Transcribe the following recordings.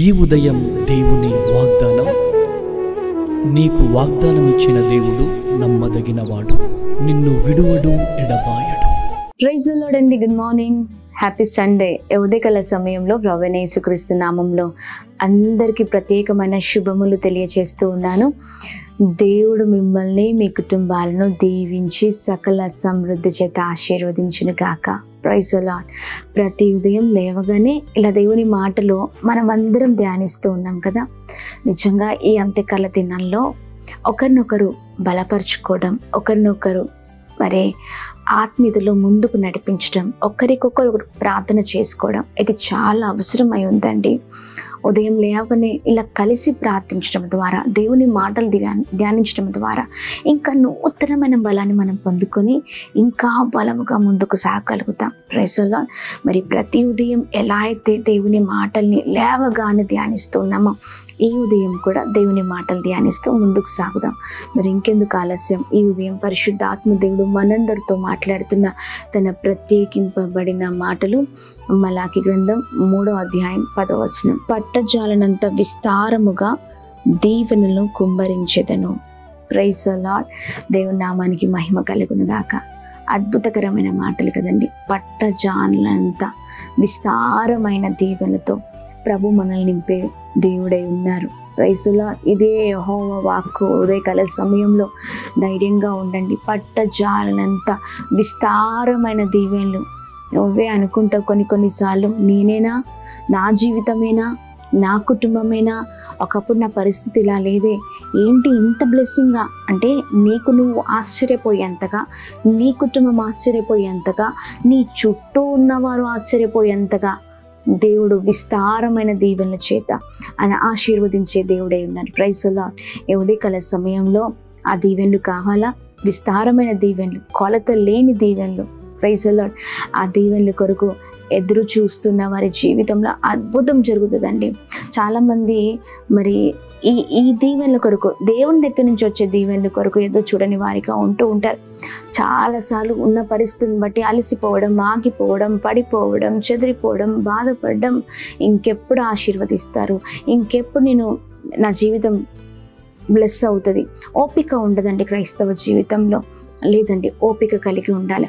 ఈ ఉదయం దేవుని వాగ్దానం. నీకు వాగ్దానం ఇచ్చిన దేవుడు నమ్మదగినవాడు, నిన్ను విడువడు, ఎడబాయడు. ప్రైజ్ ది లార్డ్ అండి. Good morning, happy Sunday. ఉదయకాల సమయంలో ప్రభువైన యేసుక్రీస్తు నామంలో అందరికీ ప్రత్యేకమైన శుభములు తెలియజేస్తూ ఉన్నాను. దేవుడు మిమ్మల్ని మీ కుటుంబాలను దీవించి సకల సమృద్ధి చేత ఆశీర్వదించును గాక. Praise the lord. ప్రతి ఉదయం లేవగానే ఇలా దేవుని మాటలు మనం అందరం ధ్యానిస్తూ ఉన్నాం కదా. నిజంగా ఈ అంత్యకాల దినాల్లో ఒకరినొకరు బలపరుచుకోవడం, ఒకరినొకరు మరి ఆత్మీయతలో ముందుకు నడిపించడం, ఒకరికొకరు ప్రార్థన చేసుకోవడం ఇది చాలా అవసరమై ఉందండి. ఉదయం లేవగానే ఇలా కలిసి ప్రార్థించడం ద్వారా, దేవుని మాటలు ధ్యానించడం ద్వారా ఇంకా నూతనమైన బలాన్ని మనం పొందుకొని ఇంకా బలముగా ముందుకు సాగలుగుతాం. Praise the lord. మరి ప్రతి ఉదయం ఎలా అయితే దేవుని మాటల్ని లేవగానే ధ్యానిస్తున్నామో ఈ ఉదయం కూడా దేవుని మాటలు ధ్యానిస్తూ ముందుకు సాగుదాం. మరి ఇంకెందుకు ఆలస్యం, ఈ ఉదయం పరిశుద్ధాత్మ దేవుడు మనందరితో మాట్లాడుతున్న తన ప్రత్యేకింపబడిన మాటలు మలాకి గ్రంథం 3వ అధ్యాయం 10వ వచనం. పట్టజాలనంత విస్తారముగా దీవెనలను కుమ్మరించెదను. Praise the lord. దేవుని నామానికి మహిమ కలుగును గాక. అద్భుతకరమైన మాటలు కదండి. పట్టజాలనంత విస్తారమైన దీవెనలతో ప్రభు మనల్ని నింపే దేవుడై ఉన్నారు. Praise the lord. ఇదే యెహోవా వాక్కు. ఉదయకాల సమయంలో ధైర్యంగా ఉండండి. పట్టజాలనంత విస్తారమైన దీవెనలు. నువ్వే అనుకుంటావు కొన్నిసార్లు, నేనేనా, నా జీవితమేనా, నా కుటుంబమేనా, ఒకప్పుడు నా పరిస్థితి ఇలా లేదే, ఏంటి ఇంత బ్లెస్సింగా అంటే నీకు నువ్వు ఆశ్చర్యపోయేంతగా, నీ కుటుంబం ఆశ్చర్యపోయేంతగా, నీ చుట్టూ ఉన్నవారు ఆశ్చర్యపోయేంతగా దేవుడు విస్తారమైన దీవెనల చేత ఆయన ఆశీర్వదించే దేవుడై ఉన్నారు. Praise the lord. ఈ ఉదయకాల సమయంలో ఆ దీవెనలు కావాలా? విస్తారమైన దీవెనలు, కొలత లేని దీవెనలు. Praise the lord. ఆ దీవెనల కొరకు ఎదురు చూస్తున్న వారి జీవితంలో అద్భుతం జరుగుతుందండి. చాలామంది మరి ఈ దీవెనల కొరకు, దేవుని దగ్గర నుంచి వచ్చే దీవెనల కొరకు ఏదో చూడని వారిగా ఉంటూ ఉంటారు. చాలాసార్లు ఉన్న పరిస్థితులను బట్టి అలసిపోవడం, ఆగిపోవడం, పడిపోవడం, చెదిరిపోవడం, బాధపడడం, ఇంకెప్పుడు ఆశీర్వదిస్తారు, ఇంకెప్పుడు నా జీవితం బ్లెస్ అవుతుంది. ఓపిక ఉండదండి క్రైస్తవ జీవితంలో. లేదండి, ఓపిక కలిగి ఉండాలి.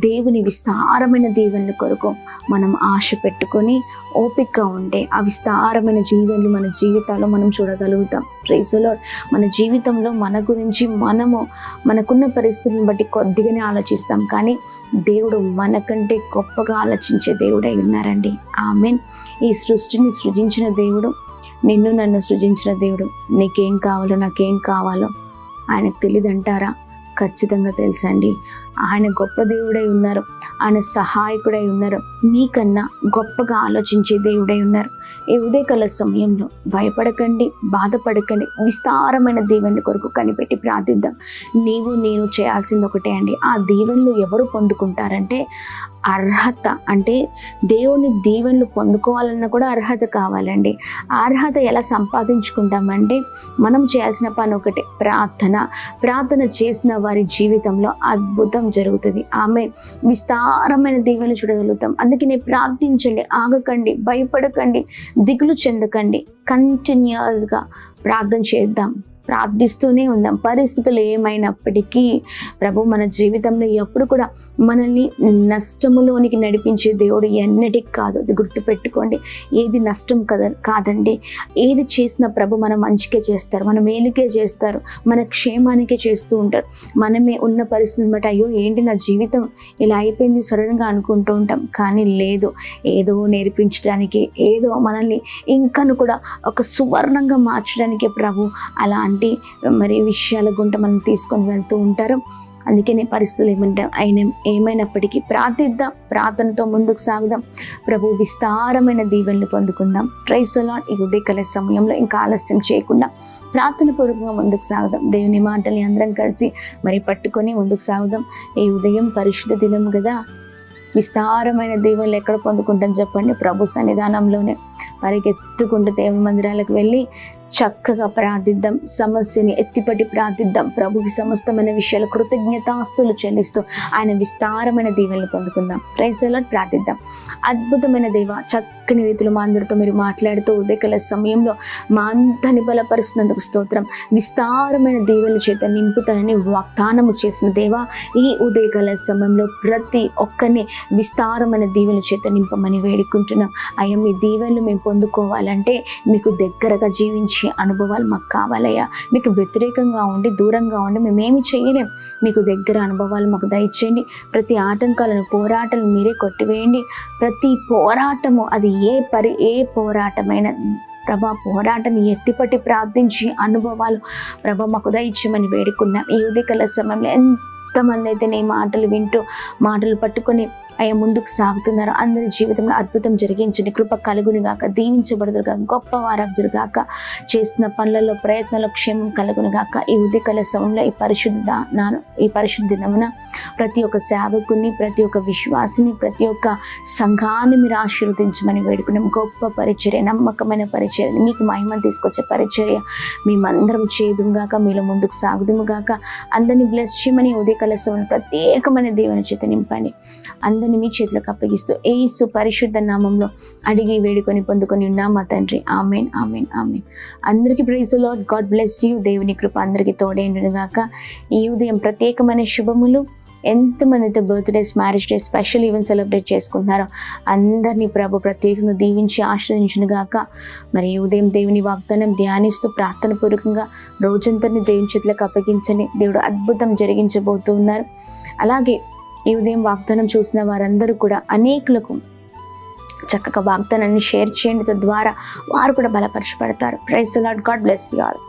దేవుని విస్తారమైన దీవెనల కొరకు మనం ఆశ పెట్టుకొని ఓపిక ఉంటే ఆ విస్తారమైన దీవెనలు మన జీవితాల్లో మనం చూడగలుగుతాం. Praise the Lord. మన జీవితంలో మన గురించి మనకున్న పరిస్థితులను బట్టి కొద్దిగానే ఆలోచిస్తాం, కానీ దేవుడు మనకంటే గొప్పగా ఆలోచించే దేవుడై ఉన్నారండి. ఆమేన్. ఈ సృష్టిని సృజించిన దేవుడు, నిన్ను నన్ను సృజించిన దేవుడు, నీకేం కావాలో నాకేం కావాలో ఆయనకు తెలియదంటారా? ఖచ్చితంగా తెలుసండి. ఆయన గొప్ప దేవుడై ఉన్నారు, ఆయన సహాయకుడై ఉన్నారు, నీకన్నా గొప్పగా ఆలోచించే దేవుడై ఉన్నారు. ఈ ఉదయకాల సమయంలో భయపడకండి, బాధపడకండి. విస్తారమైన దీవెనల కొరకు కనిపెట్టి ప్రార్థిద్దాం. నేను చేయాల్సింది ఒకటే అండి. ఆ దీవెనలు ఎవరు పొందుకుంటారంటే అర్హత. అంటే దేవుని దీవెనలు పొందుకోవాలన్నా కూడా అర్హత కావాలండి. ఆ అర్హత ఎలా సంపాదించుకుంటామంటే మనం చేయాల్సిన పని ఒకటే, ప్రార్థన చేసిన వారి జీవితంలో అద్భుతం జరుగుతుంది. ఆమె విస్తారమైన దీవెనలు చూడగలుగుతాం. అందుకనే ప్రార్థించండి, ఆగకండి, భయపడకండి, దిగులు చెందకండి. కంటిన్యూస్గా ప్రార్థన చేద్దాం, ప్రార్థిస్తూనే ఉందాం. పరిస్థితులు ఏమైనప్పటికీ ప్రభు మన జీవితంలో ఎప్పుడు కూడా మనల్ని నష్టములోనికి నడిపించే దేవుడు ఎన్నటికి కాదు. అది గుర్తుపెట్టుకోండి. ఏది నష్టం కాదండి. ఏది చేసినా ప్రభు మన మంచికే చేస్తారు, మన మేలుకే చేస్తారు, మన క్షేమానికే చేస్తూ ఉంటారు. మనమే ఉన్న పరిస్థితిని బట్టి అయ్యో ఏంటి నా జీవితం ఇలా అయిపోయింది సడన్గా అనుకుంటూ ఉంటాం, కానీ లేదు, ఏదో నేర్పించడానికి, ఏదో మనల్ని ఇంకను కూడా ఒక సువర్ణంగా మార్చడానికి ప్రభు అలాంటి మరి విషయాల గుంట మనం తీసుకొని వెళ్తూ ఉంటారు. అందుకనే పరిస్థితులు ఏమైనప్పటికీ ప్రార్థిద్దాం, ప్రార్థనతో ముందుకు సాగుదాం, ప్రభు విస్తారమైన దీవెనలు పొందుకుందాం. Praise the lord. ఈ ఉదయకాల సమయంలో ఇంకా ఆలస్యం చేయకుండా ప్రార్థన పూర్వకంగా ముందుకు సాగుదాం. దేవుని మాటల్ని అందరం కలిసి మరి పట్టుకొని ముందుకు సాగుదాం. ఈ ఉదయం పరిశుద్ధ దినం కదా. విస్తారమైన దీవెనలు ఎక్కడ పొందుకుంటాం చెప్పండి? ప్రభు సన్నిధానంలోనే. పరిగెత్తుకుంటూ దేవుని మందిరాలకు వెళ్ళి చక్కగా ప్రార్థిద్దాం, సమస్యని ఎత్తిపట్టి ప్రార్థిద్దాం. ప్రభుకి సమస్తమైన విషయాలు కృతజ్ఞతాస్తులు చెల్లిస్తూ ఆయన విస్తారమైన దీవెనలు పొందుకుందాం. Praise the lord. ప్రార్థిద్దాం. అద్భుతమైన దేవ, చక్కని రీతిలో మా అందరితో మీరు మాట్లాడుతూ ఉదయకాల సమయంలో మా అందరిని బలపరుస్తున్నందుకు స్తోత్రం. విస్తారమైన దీవెనల చేత నింపుతానని వాగ్దానము చేసిన దేవా, ఈ ఉదయకాల సమయంలో ప్రతి ఒక్కరిని విస్తారమైన దీవెనల చేత నింపమని వేడుకుంటున్నాం. అయ్యా, మీ దీవెనలు మేము పొందుకోవాలంటే మీకు దగ్గరగా జీవించే అనుభవాలు మాకు కావాలయ్యా. మీకు వ్యతిరేకంగా ఉండి దూరంగా ఉండి మేమేమి చేయలేం. మీకు దగ్గర అనుభవాలు మాకు దయచేయండి. ప్రతి ఆటంకాలను, పోరాటాలను మీరే కొట్టివేయండి. ప్రతి పోరాటము అది ఏ పోరాటమైన ప్రభా, పోరాటాన్ని ఎత్తిపట్టి ప్రార్థించి అనుభవాలు ప్రభా మాకు దయచేయమని వేడుకున్నాం. ఈ ఉదయకాల సమయంలో ఎంతమంది అయితే నీ మాటలు వింటూ మాటలు పట్టుకొని అయ్యా ముందుకు సాగుతున్నారు, అందరి జీవితంలో అద్భుతం జరిగించండి. కృప కలుగును గాక, దీవించబడుదురు గాక, గొప్ప వారగుదురు గాక, చేస్తున్న పనులలో ప్రయత్నాల్లో క్షేమం కలుగును గాక. ఈ ఉదయకాల సమయంలో ఈ పరిశుద్ధ దినమున ప్రతి ఒక్క సేవకుని, ప్రతి ఒక్క విశ్వాసిని, ప్రతి ఒక్క సంఘాన్ని మీరు ఆశీర్వదించమని వేడుకున్నాం. గొప్ప పరిచర్య, నమ్మకమైన పరిచర్య, మీకు మహిమ తీసుకొచ్చే పరిచర్య మేమందరం చేదుము గాక, మీలో ముందుకు సాగుదుము గాక. అందరినీ బ్లెస్ చేయమని ఉదయకాల సమయంలో ప్రత్యేకమైన దీవెన చేత నింపండి. అందరినీ మీ చేతులకు అప్పగిస్తూ యేసు పరిశుద్ధ నామంలో అడిగి వేడుకొని పొందుకొని ఉన్నాం మా తండ్రి. Amen, amen, amen. అందరికీ praise the Lord. God bless you. దేవుని కృప అందరికీ తోడైండును గాక. ఈ ఉదయం ప్రత్యేకమైన శుభములు. ఎంతమంది అయితే birthdays, marriage days, special event celebrate చేసుకుంటున్నారో అందరినీ ప్రభు ప్రత్యేకంగా దీవించి ఆశ్రయించును గాక. మరి ఈ ఉదయం దేవుని వాగ్దానం ధ్యానిస్తూ ప్రార్థన పూర్వకంగా రోజంతని దేవుని చేతులకు అప్పగించండి. దేవుడు అద్భుతం జరిగించబోతూ ఉన్నారు. అలాగే ఈ ఉదయం వాగ్దానం చూసిన వారందరూ కూడా అనేకులకు చక్కగా వాగ్దానాన్ని షేర్ చేయండి. తద్వారా వారు కూడా బలపరచబడతారు. Praise the Lord. God bless you all.